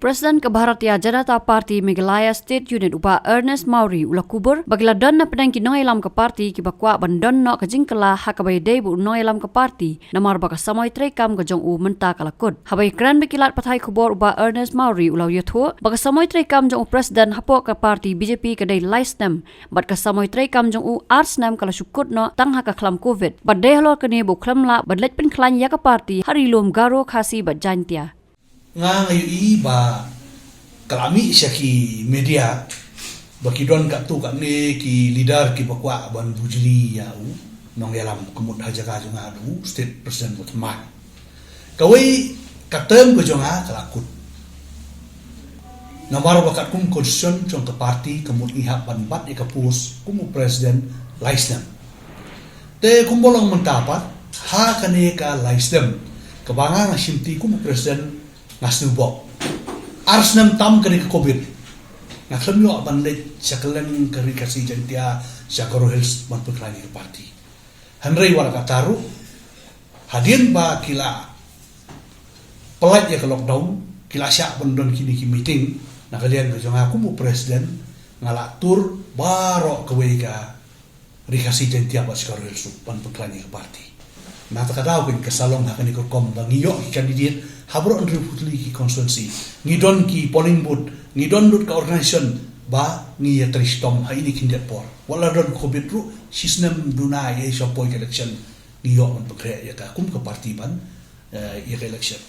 Presiden ke Bharatiya Janata Party Meghalaya State Unit upa Ernest Maury ula kubur bagila don na pedang ki noilam ke parti ki bakwa bandon no ke jingkala hakabai debu noilam ke parti namar baka samoi trekam ke jong u menta kalakut habai kran bekilat pathai kubur upa Ernest Maury ula yotho baka samoi trekam jong u presiden hapo ke parti BJP ke dai laisnem bat ka samoi trekam jong u artsnem kala syukut no tang haka klam covid bat dai halor kene bu klamla badlet pen klan ya ke parti hari lom garo khasi bat jantia nga ngayon iba kalami siya ki media baki don ka tu ka ne ki leader ki bakwa ban bujili ya u nong yalam kumut haja ka junga du state president but ma kawai ka term ko junga kalakut namar bakat kum constitution jong ka party kumut ihap ban bat e ka pos kum president laisnem te kumbolong mendapat ha kane ka laisnem kebangan simti kum president ngasnubok arsnam tam kari covid ngaklem yo bandai sakalen kari kasi jantia sakaro hills manpuklani party hanrei wala kataru hadin ba kila pelat ya ke lockdown kila syak bendon kini ki meeting nakalian ke jonga aku mu presiden ngalatur baro kewega rikasi jantia ba sakaro hills manpuklani party mata kadau kin kesalong hakani ko kom bangiyo kandidat habro andri putli ki constituency ngidon ki polling booth ngidon dut ka organization ba ngi ya tristom ha ini kindet por wala don ko bitru sistem duna ye so po election ngiyo man pekre ya ka kum ka parti ban ya election